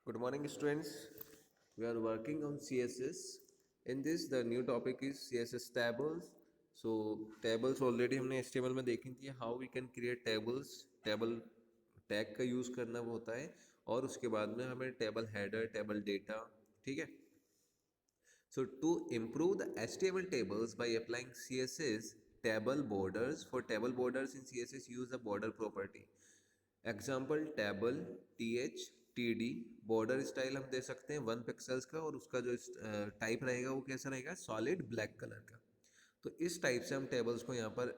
Good morning, students. We are working on CSS. In this, the new topic is CSS tables. So, tables already हमने HTML में देखी थी. How we can create tables. Table tag का use करना होता है और उसके बाद में हमें table header, table data, ठीक है. So, to improve the HTML tables by applying CSS table borders. For table borders in CSS, use the border property. Example table th td border style हम दे सकते हैं 1 पिक्सल्स का और उसका जो type रहेगा वो कैसा रहेगा सॉलिड ब्लैक कलर का। तो इस टाइप से हम टेबल्स को यहाँ पर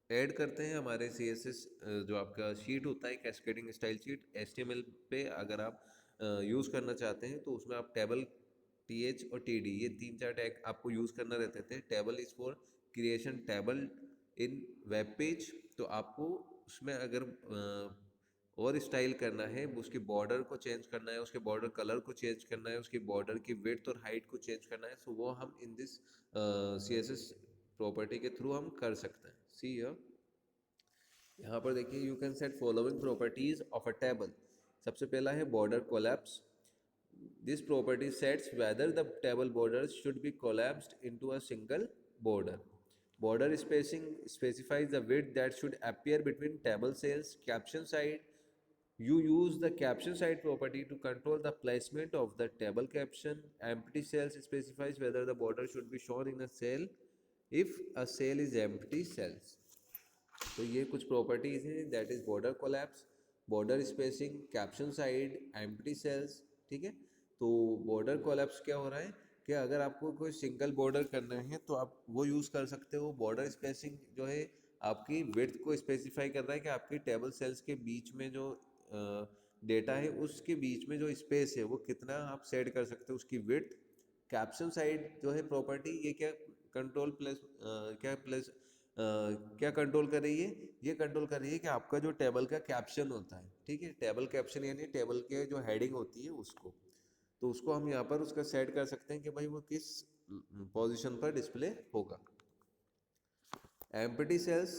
ऐड करते हैं हमारे CSS जो आपका शीट होता है कैस्केडिंग स्टाइल शीट HTML पे अगर आप यूज़ करना चाहते हैं तो उसमें आप टेबल th और td ये 3-4 टैग आपको यूज़ करना रहते थे। Table is for creation table in web page. तो आपको उसमें अगर और स्टाइल करना है उसके बॉर्डर को चेंज करना है उसके बॉर्डर कलर को चेंज करना है उसकी बॉर्डर की विड्थ और हाइट को चेंज करना है सो वो हम इन दिस CSS प्रॉपर्टी के थ्रू हम कर सकते हैं। सी यहाँ पर देखिए you can set following properties of a table. सबसे पहला है border collapse. This property sets whether the table borders should be collapsed into a single border. Border spacing specifies the width that should appear between table cells. Caption side, you use the caption side property to control the placement of the table caption. Empty cells specifies whether the border should be shown in a cell if a cell is empty cells. तो ये कुछ properties हैं that is border collapse, border spacing, caption side, empty cells. ठीक है, तो border collapse क्या हो रहा है कि अगर आपको कोई सिंगल बॉर्डर करना है तो आप वो यूज़ कर सकते हो। बॉर्डर स्पेसिंग जो है आपकी विड्थ को स्पेसिफाई कर रहा है कि आपकी टेबल सेल्स के बीच में जो डेटा है उसके बीच में जो स्पेस है वो कितना आप सेट कर सकते हो उसकी विड्थ। कैप्शन साइड जो है प्रॉपर्टी ये क्या कंट्रोल प्लस क्या कंट्रोल कर रही है, ये कंट्रोल कर रही है कि आपका जो टेबल का कैप्शन होता है, ठीक है, टेबल कैप्शन यानी टेबल के जो हेडिंग होती है उसको, तो उसको हम यहाँ पर उसका सेट कर सकते हैं कि भाई वो किस पोजीशन पर डिस्प्ले होगा। Empty cells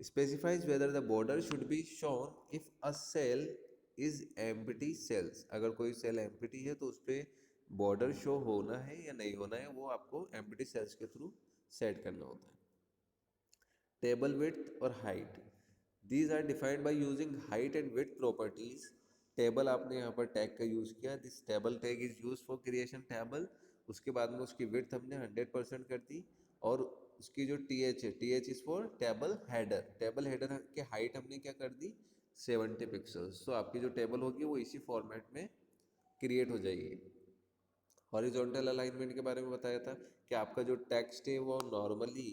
specifies whether the border should be shown if a cell is empty cells। अगर कोई सेल एम्प्टी है तो उस पर बॉर्डर शो होना है या नहीं होना है वो आपको एम्प्टी सेल्स के थ्रू सेट करना होता है। टेबल विड्थ और height, these are defined by using height and width properties. Table आपने यहाँ पर टैग का यूज़ किया, this table tag is use for creation table. उसके बाद में उसकी विड्थ हमने 100% कर दी और उसकी जो TH है, TH is for table header, table header की हाइट हमने क्या कर दी 70 पिक्सल्स। तो आपकी जो टेबल होगी वो इसी फॉर्मेट में क्रिएट हो जाएगी। हॉरिजॉन्टल अलाइनमेंट के बारे में बताया था कि आपका जो टेक्स्ट है वो नॉर्मली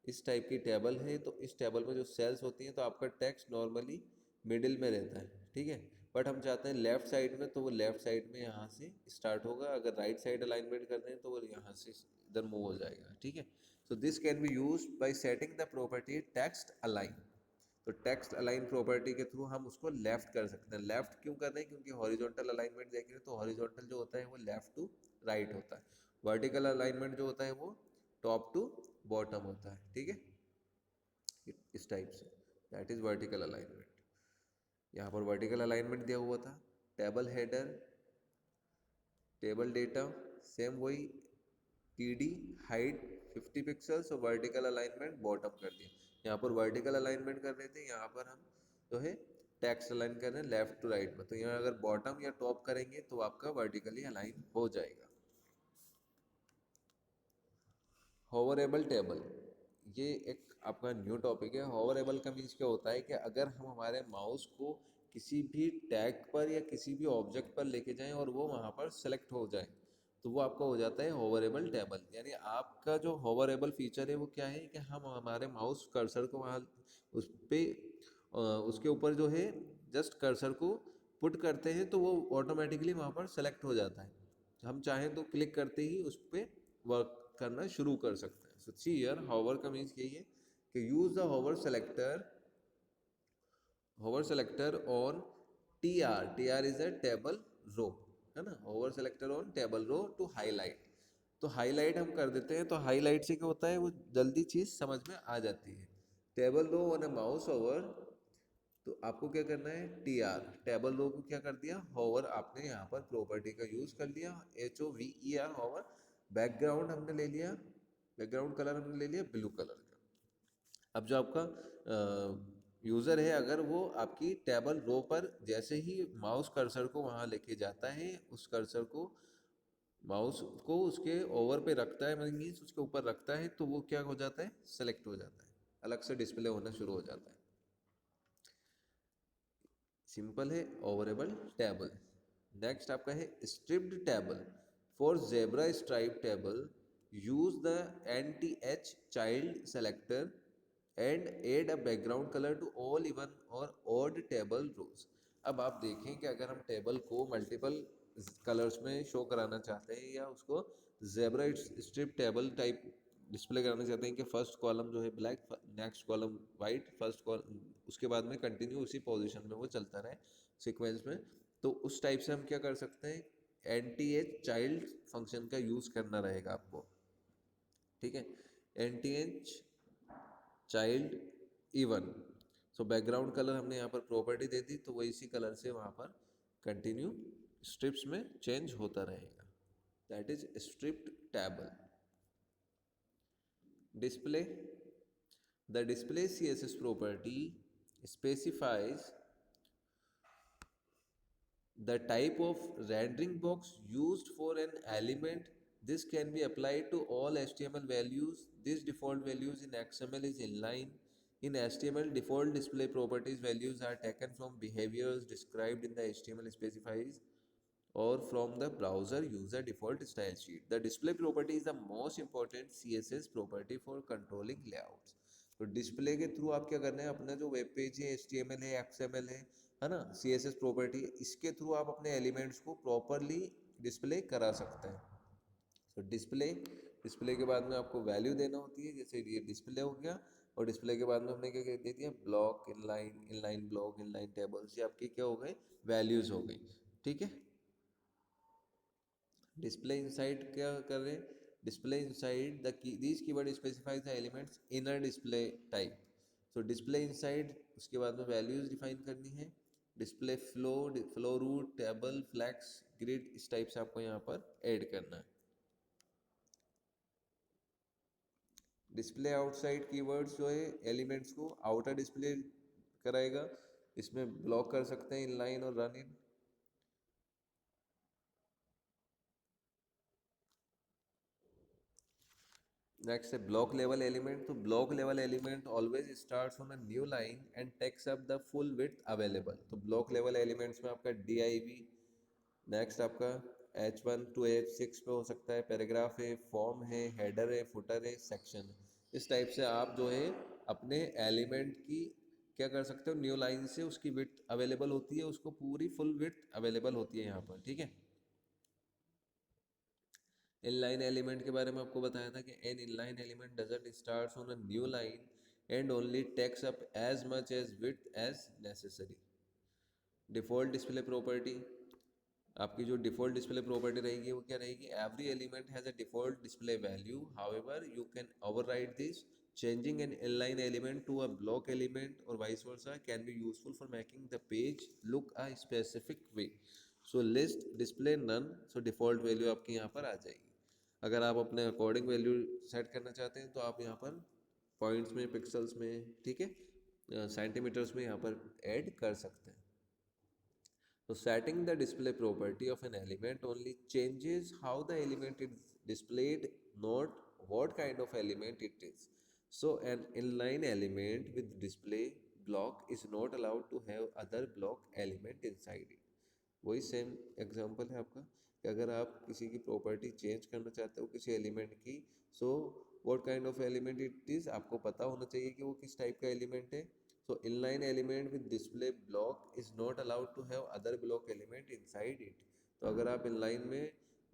इस टाइप की टेबल है, तो इस टेबल में जो सेल्स होती हैं तो आपका टेक्स्ट नॉर्मली मिडिल में रहता है, ठीक है, बट हम चाहते हैं लेफ्ट साइड में, तो वो लेफ्ट साइड में यहाँ से स्टार्ट होगा। अगर राइट साइड अलाइनमेंट करते हैं तो वो यहाँ से इधर मूव हो जाएगा, ठीक है। So this can be use by setting the property text align. तो टेक्स्ट अलाइन प्रॉपर्टी के थ्रू हम उसको लेफ्ट कर सकते हैं। लेफ्ट क्यों कर रहे हैं, क्योंकि हॉरिजॉन्टल अलाइनमेंट देख रहे हैं तो हॉरिजॉन्टल जो होता है वो लेफ्ट टू राइट होता है, वर्टिकल अलाइनमेंट जो होता है वो टॉप टू बॉटम होता है, ठीक है, इस टाइप से, दैट इज वर्टिकल अलाइनमेंट। यहाँ पर वर्टिकल अलाइनमेंट दिया हुआ था, table header, table data, same वही, TD हाइट 50 पिक्सल्स और वर्टिकल अलाइनमेंट बॉटम कर दिया। यहाँ पर वर्टिकल अलाइनमेंट कर रहे थे, यहाँ पर हम जो है टेक्स्ट अलाइन कर रहे हैं लेफ्ट टू राइट में, तो यहाँ अगर बॉटम या टॉप करेंगे तो आपका वर्टिकली अलाइन हो जाएगा। होवरेबल टेबल, ये एक आपका न्यू टॉपिक है। होवरेबल का मीन्स क्या होता है कि अगर हम हमारे माउस को किसी भी टैग पर या किसी भी ऑब्जेक्ट पर लेके जाएं और वो वहाँ पर सेलेक्ट हो जाए तो वो आपका हो जाता है होवरेबल टेबल। यानी आपका जो होवरेबल फीचर है वो क्या है कि हम हमारे माउस कर्सर को वहाँ उस पर उसके ऊपर जो है जस्ट कर्सर को पुट करते हैं तो वो ऑटोमेटिकली वहाँ पर सेलेक्ट हो जाता है। हम चाहें तो क्लिक करते ही उस पर वर्क करना शुरू कर सकते हैं। सो सी हियर होवर का मीन्स यही है कि use the hover selector on TR is a table row, है ना, hover selector on table row to highlight. तो हाईलाइट हम कर देते हैं, तो हाईलाइट से क्या होता है वो जल्दी चीज समझ में आ जाती है। Table row on a mouse over तो आपको क्या करना है, टी आर टेबल रो को क्या कर दिया, होवर आपने यहाँ पर प्रॉपर्टी का यूज कर लिया, HOVER होवर। बैकग्राउंड हमने ले लिया, बैकग्राउंड कलर हमने ले लिया ब्लू कलर का। अब जो आपका यूज़र है, अगर वो आपकी टेबल रो पर जैसे ही माउस कर्सर को वहाँ लेके जाता है, उस कर्सर को माउस को उसके ओवर पे रखता है, मीन्स उसके ऊपर रखता है, तो वो क्या हो जाता है, सेलेक्ट हो जाता है, अलग से डिस्प्ले होना शुरू हो जाता है। सिंपल है, ओवरेबल टेबल। नेक्स्ट आपका है striped table. For zebra stripe table use the NTH child selector and add a background colour to all even or odd table rows. अब आप देखें कि अगर हम टेबल को मल्टीपल कलर्स में शो कराना चाहते हैं, या उसको zebra strip table type display कराना चाहते हैं कि फर्स्ट कॉलम जो है black, next column white, first column उसके बाद में कंटिन्यू उसी पोजीशन में वो चलता रहे सीक्वेंस में, तो उस टाइप से हम क्या कर सकते हैं, NTH चाइल्ड फंक्शन का यूज करना रहेगा आपको, ठीक है। NTH child even, so background colour हमने यहाँ पर प्रॉपर्टी दे दी, तो वो इसी कलर से वहाँ पर कंटिन्यू स्ट्रिप्स में चेंज होता रहेगा, that is striped table. Display, the display CSS property specifies the type of rendering box used for an element. This can be applied to all HTML values. These default values in XML is inline. In HTML, default display properties values are taken from behaviors described in the HTML specifies or from the browser user default style sheet. The display property is the most important CSS property for controlling layouts. तो display के through आप क्या करना है, अपना जो web page है, HTML है, XML है ना, CSS प्रॉपर्टी, इसके थ्रू आप अपने एलिमेंट्स को प्रॉपरली डिस्प्ले करा सकते हैं। तो डिस्प्ले, डिस्प्ले के बाद में आपको वैल्यू देना होती है, जैसे ये डिस्प्ले हो गया, और डिस्प्ले के बाद में हमने क्या दे दिया, block, inline, inline block, inline tables, ये आपके क्या हो गए, वैल्यूज हो गई, ठीक है। डिस्प्ले इनसाइड क्या कर रहे हैं, display inside the key this keyword specifies the element's inner display type. So display inside, उसके बाद में वैल्यूज डिफाइन करनी है, display flow, flow root, table, flex, grid, इस टाइप से आपको यहाँ पर ऐड करना है। डिस्प्ले आउटसाइड कीवर्ड्स जो है एलिमेंट्स को आउटर डिस्प्ले कराएगा, इसमें ब्लॉक कर सकते हैं इनलाइन और रन इन। नेक्स्ट है ब्लॉक लेवल एलिमेंट। तो block level element always starts on a new line and takes up the full width available. तो ब्लॉक लेवल एलिमेंट्स में आपका DIV, नेक्स्ट आपका H1 to H6 पे हो सकता है, पैराग्राफ है, फॉर्म है, हेडर है, फुटर है, सेक्शन है। इस टाइप से आप जो है अपने एलिमेंट की क्या कर सकते हो, न्यू लाइन से उसकी विड्थ अवेलेबल होती है, उसको पूरी फुल विड्थ अवेलेबल होती है यहाँ पर, ठीक है। इनलाइन एलिमेंट के बारे में आपको बताया था कि an inline element doesn't starts on a new line and only takes up as much as width as necessary. Default display property, आपकी जो डिफॉल्ट डिस्प्ले प्रॉपर्टी रहेगी वो क्या रहेगी, every element has a default display value, however you can override this, changing an inline element to a block element or vice versa can be useful for making the page look a specific way. So list display none, so default value आपकी यहाँ पर आ जाएगी। अगर आप अपने according value set करना चाहते हैं तो आप यहाँ पर पॉइंट्स में, पिक्सल्स में, ठीक है, सेंटीमीटर्स में यहाँ पर ऐड कर सकते हैं। So setting the display property of an element only changes how the element is displayed, not what kind of element it is. So an inline element with display block is not allowed to have other block element inside it. वही same example है आपका कि अगर आप किसी की property change करना चाहते हो किसी एलिमेंट की, so what kind of element it is, आपको पता होना चाहिए कि वो किस टाइप का एलिमेंट है। So inline element with display block is not allowed to have other block element inside it. तो अगर आप inline में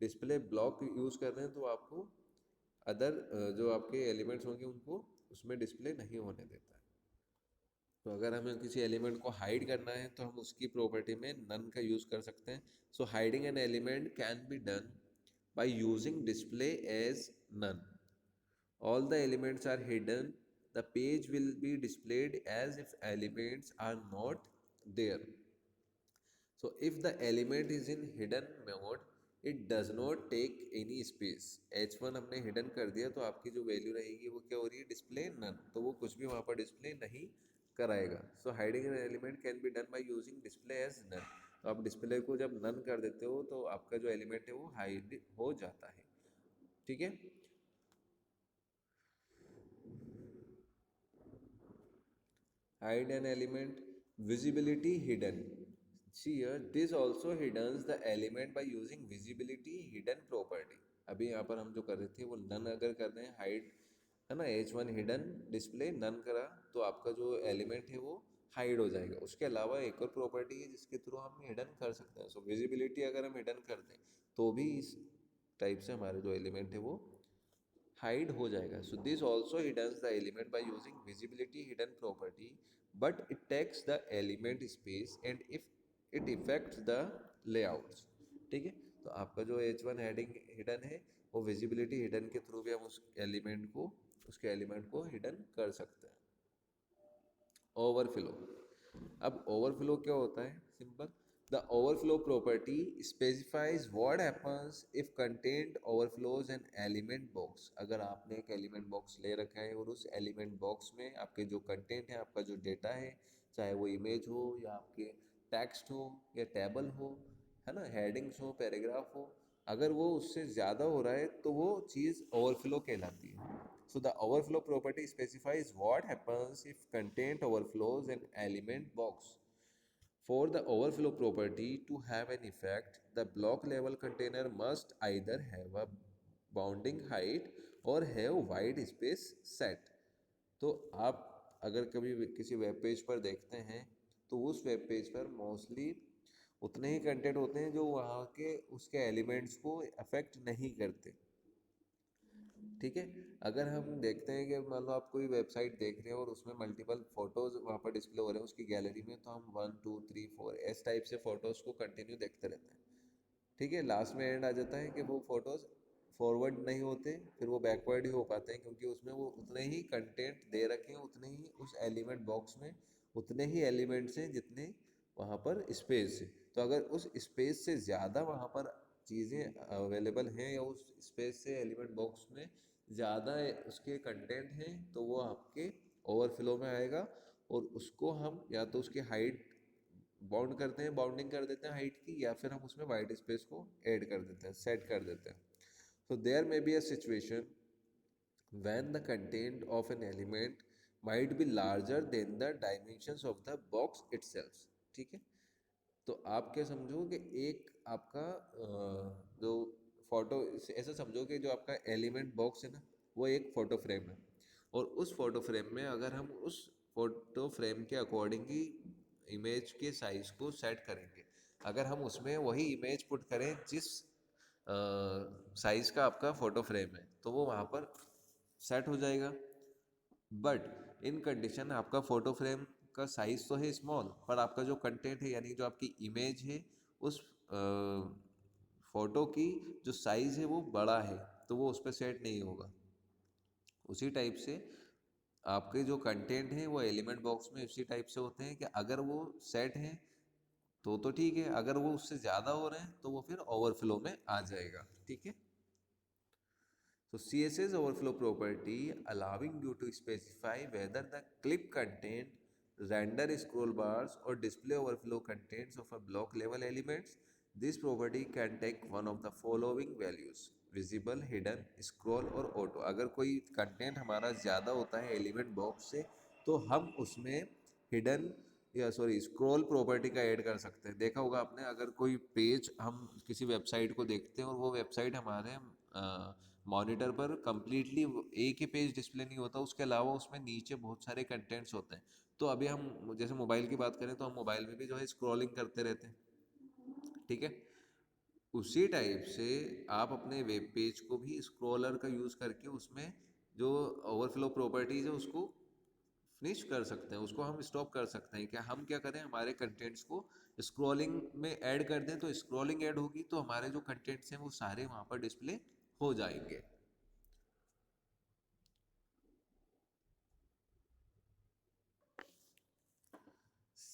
डिस्प्ले ब्लॉक यूज़ कर रहे हैं तो आपको अदर जो आपके एलिमेंट्स होंगे उनको उसमें डिस्प्ले नहीं होने देता है। तो अगर हमें किसी एलिमेंट को हाइड करना है तो हम उसकी प्रॉपर्टी में नन का यूज़ कर सकते हैं। So hiding an element can be done by using display as none. All the elements are hidden. the page will be displayed as if elements are not there. So if the element is in hidden mode, it does not take any space. h1 हमने hidden कर दिया तो आपकी जो value रहेगी वो क्या हो रही है, डिस्प्ले नन, तो वो कुछ भी वहाँ पर डिस्प्ले नहीं कराएगा. So hiding an element can be done by using display as none. तो आप डिस्प्ले को जब नन कर देते हो तो आपका जो एलिमेंट है वो हाइड हो जाता है. ठीक है. Hide an element, visibility hidden. See here, this also hiddens the element by using visibility hidden property. अभी यहाँ पर हम जो कर रहे थे वो नन अगर कर रहे हैं, हाइड है ना, h1 हिडन डिस्प्ले नन करा तो आपका जो एलिमेंट है वो हाइड हो जाएगा. उसके अलावा एक और प्रॉपर्टी है जिसके थ्रू हम हिडन कर सकते हैं. सो विजिबिलिटी अगर हम हिडन कर दें तो भी इस टाइप से हमारे जो एलिमेंट है वो हाइड हो जाएगा. So this also hides the element by using visibility hidden property, but it takes the element space and if it affects the layouts. ठीक है. तो आपका जो h1 हेडिंग हिडन है वो विजिबिलिटी हिडन के थ्रू भी हम उसके एलिमेंट को हिडन कर सकते हैं. ओवरफ्लो. अब ओवरफ्लो क्या होता है, simple. The overflow property specifies what happens if content overflows an element box. अगर आपने एक एलिमेंट बॉक्स ले रखा है और उस एलिमेंट बॉक्स में आपके जो कंटेंट है, आपका जो डेटा है, चाहे वो इमेज हो या आपके टेक्स्ट हो या टेबल हो, है ना, हेडिंग्स हो, पैराग्राफ हो, अगर वो उससे ज़्यादा हो रहा है तो वो चीज़ ओवरफ्लो कहलाती है. So the overflow property specifies what happens if content overflows an element box. For the overflow property to have an effect, the block level container must either have a bounding height or have white space set. तो आप अगर कभी किसी web page पर देखते हैं तो उस वेब पेज पर मोस्टली उतने ही कंटेंट होते हैं जो वहाँ के उसके एलिमेंट्स को अफेक्ट नहीं करते. ठीक है. अगर हम देखते हैं कि मान लो आप कोई वेबसाइट देख रहे हैं और उसमें मल्टीपल फोटोज वहाँ पर डिस्प्ले हो रहे हैं उसकी गैलरी में, तो हम 1 2 3 4 इस टाइप से फोटोज को कंटिन्यू देखते रहते हैं. ठीक है. लास्ट में एंड आ जाता है कि वो फोटोज फॉरवर्ड नहीं होते, फिर वो बैकवर्ड ही हो पाते हैं क्योंकि उसमें वो उतने ही कंटेंट दे रखे हैं, उतने ही उस एलिमेंट बॉक्स में उतने ही एलिमेंट्स हैं जितने वहाँ पर स्पेस है. तो अगर उस स्पेस से ज़्यादा वहाँ पर चीज़ें अवेलेबल हैं या उस स्पेस से एलिमेंट बॉक्स में ज़्यादा उसके कंटेंट हैं तो वो आपके ओवरफ्लो में आएगा. और उसको हम या तो उसकी हाइट बाउंड करते हैं, बाउंडिंग कर देते हैं हाइट की, या फिर हम उसमें वाइट स्पेस को ऐड कर देते हैं, सेट कर देते हैं. So there may be a situation when the content of an element might be larger than the dimensions of the box itself. ठीक है. तो आप क्या समझो कि एक आपका जो फोटो, ऐसा समझो कि जो आपका एलिमेंट बॉक्स है ना वो एक फ़ोटो फ्रेम है, और उस फोटो फ्रेम में अगर हम उस फोटो फ्रेम के अकॉर्डिंग ही इमेज के साइज को सेट करेंगे, अगर हम उसमें वही इमेज पुट करें जिस साइज का आपका फोटो फ्रेम है तो वो वहाँ पर सेट हो जाएगा. बट इन कंडीशन आपका फोटो फ्रेम का साइज तो है स्मॉल, पर आपका जो कंटेंट है यानी जो आपकी इमेज है उस फोटो की जो साइज है वो बड़ा है, तो वो उस पर सेट नहीं होगा. उसी टाइप से आपके जो कंटेंट हैं वो एलिमेंट बॉक्स में उसी टाइप से होते हैं कि अगर वो सेट हैं तो ठीक है, अगर वो उससे ज़्यादा हो रहे हैं तो वो फिर ओवरफ्लो में आ जाएगा. ठीक है. So CSS overflow property allowing you to specify whether the clip content, render scroll bars or display overflow contents of a block level elements. This property can take one of the following values: visible, hidden, scroll और auto. अगर कोई content हमारा ज़्यादा होता है element box से तो हम उसमें हिडन या स्क्रॉल प्रॉपर्टी का ऐड कर सकते हैं. देखा होगा आपने, अगर कोई पेज हम किसी वेबसाइट को देखते हैं और वो वेबसाइट हमारे मॉनिटर पर कंप्लीटली एक ही पेज डिस्प्ले नहीं होता, उसके अलावा उसमें नीचे बहुत सारे कंटेंट्स होते हैं. तो अभी हम जैसे मोबाइल की बात करें तो हम मोबाइल में भी जो है स्क्रॉलिंग करते रहते हैं. ठीक है. उसी टाइप से आप अपने वेब पेज को भी स्क्रॉलर का यूज़ करके उसमें जो ओवरफ्लो प्रॉपर्टीज़ है उसको फिनिश कर सकते हैं, उसको हम स्टॉप कर सकते हैं. क्या हम क्या करें, हमारे कंटेंट्स को स्क्रॉलिंग में ऐड कर दें, तो स्क्रॉलिंग ऐड होगी तो हमारे जो कंटेंट्स हैं वो सारे वहाँ पर डिस्प्ले हो जाएंगे.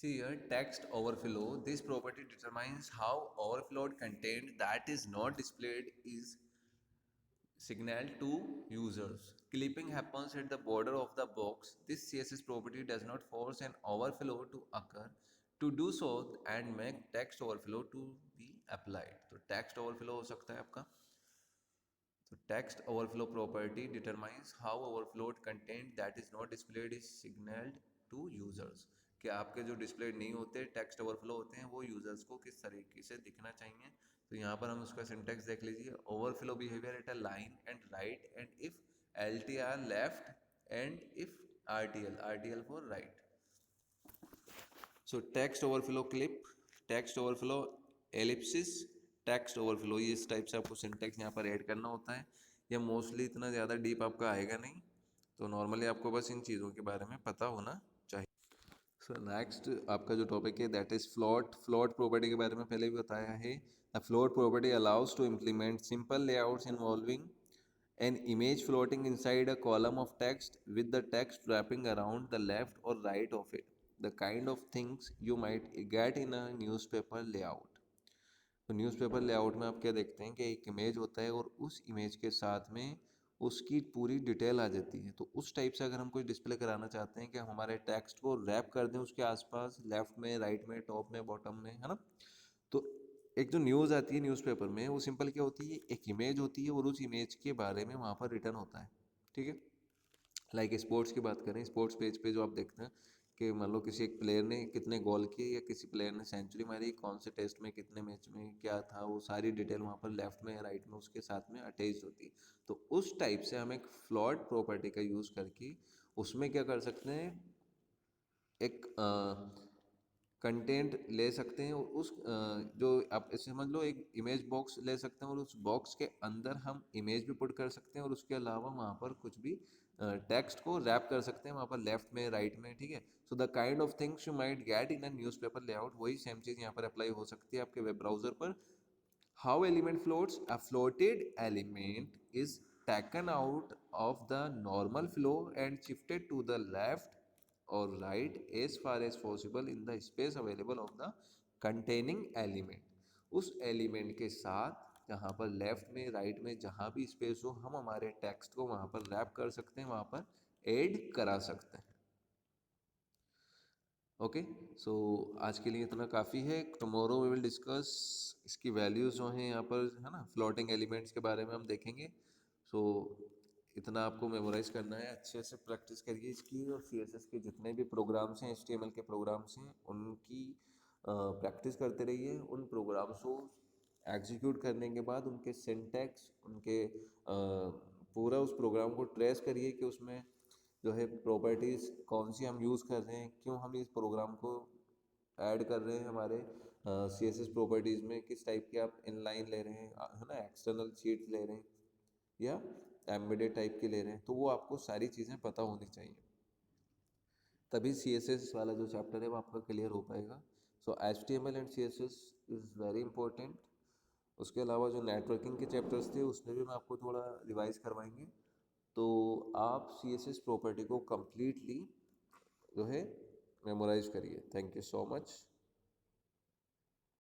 See here, text overflow. This property determines how overflowed content that is not displayed is signaled to users. Clipping happens at the border of the box. This CSS property does not force an overflow to occur. To do so and make text overflow to be applied. तो text overflow हो सकता है आपका. So text overflow property determines how overflowed content that is not displayed is signaled to users. कि आपके जो displayed नहीं होते text overflow होते हैं वो users को किस तरीके से दिखना चाहिए. तो यहाँ पर हम उसका syntax देख लीजिए. Overflow behavior at a line and right and if LTR left and if RTL for right. So text overflow clip, text overflow Ellipsis, text overflow, ये इस टाइप से आपको सिंटेक्स यहाँ पर ऐड करना होता है. ये मोस्टली इतना ज़्यादा डीप आपका आएगा नहीं, तो नॉर्मली आपको बस इन चीज़ों के बारे में पता होना चाहिए. सो नेक्स्ट आपका जो टॉपिक है that is float. Float property के बारे में पहले भी बताया है. The float property allows to implement simple layouts involving an image floating inside a column of text with the text wrapping around the left or right of it, the kind of things you might get in a newspaper layout. तो newspaper layout में आप क्या देखते हैं कि एक image होता है और उस इमेज के साथ में उसकी पूरी डिटेल आ जाती है. तो उस टाइप से अगर हम कोई डिस्प्ले कराना चाहते हैं कि हम हमारे टेक्स्ट को रैप कर दें उसके आसपास, लेफ्ट में, राइट में, टॉप में, बॉटम में, है ना. तो एक जो न्यूज़ आती है न्यूज़पेपर में वो सिंपल क्या होती है, एक इमेज होती है और उस इमेज के बारे में वहाँ पर रिटर्न होता है. ठीक है. लाइक स्पोर्ट्स की बात करें, स्पोर्ट्स पेज पे जो आप देखते हैं कि मान लो किसी एक प्लेयर ने कितने गोल किए या किसी प्लेयर ने सेंचुरी मारी, कौन से टेस्ट में, कितने मैच में, क्या था, वो सारी डिटेल वहाँ पर लेफ्ट में या राइट में उसके साथ में अटैच होती है. तो उस टाइप से हम एक फ्लॉट प्रॉपर्टी का यूज़ करके उसमें क्या कर सकते हैं, एक कंटेंट ले सकते हैं और उस जो आप समझ लो एक इमेज बॉक्स ले सकते हैं और उस बॉक्स के अंदर हम इमेज भी पुट कर सकते हैं और उसके अलावा वहाँ पर कुछ भी टेक्स्ट को रैप कर सकते हैं वहाँ पर लेफ्ट में, राइट में. ठीक है. So the kind of things you might get in a newspaper layout, वही सेम चीज़ यहाँ पर अप्लाई हो सकती है आपके वेब ब्राउजर पर. How element floats. A floated element is taken out of the normal flow and shifted to the left or right as far as possible in the space available of the containing element. उस element के साथ जहाँ पर left में, right में, जहाँ भी space हो हम हमारे टेक्स्ट को वहाँ पर रैप कर सकते हैं, वहाँ पर ऐड करा सकते हैं. ओके. सो आज के लिए इतना काफ़ी है. टुमारो वी विल डिस्कस इसकी वैल्यूज़ जो हैं यहाँ पर, है ना, फ्लोटिंग एलिमेंट्स के बारे में हम देखेंगे. सो इतना आपको मेमोराइज करना है, अच्छे से प्रैक्टिस करिए इसकी. और CSS के जितने भी प्रोग्राम्स हैं, HTML के प्रोग्राम्स हैं, उनकी प्रैक्टिस करते रहिए. उन प्रोग्राम्स को एग्जीक्यूट करने के बाद उनके सिंटैक्स, उनके पूरा उस प्रोग्राम को ट्रेस करिए कि उसमें जो है प्रॉपर्टीज़ कौन सी हम यूज़ कर रहे हैं, क्यों हम इस प्रोग्राम को ऐड कर रहे हैं हमारे CSS प्रॉपर्टीज़ में, किस टाइप के आप इनलाइन ले रहे हैं, है ना, एक्सटर्नल शीट्स ले रहे हैं या एम्बेडेड टाइप के ले रहे हैं. तो वो आपको सारी चीज़ें पता होनी चाहिए, तभी CSS वाला जो चैप्टर है वो आपका क्लियर हो पाएगा. सो HTML and CSS is very important. उसके अलावा जो नेटवर्किंग के चैप्टर्स थे उसमें भी मैं आपको थोड़ा रिवाइज करवाएंगे. तो आप CSS प्रॉपर्टी को कम्प्लीटली जो है मेमोराइज करिए. Thank you so much.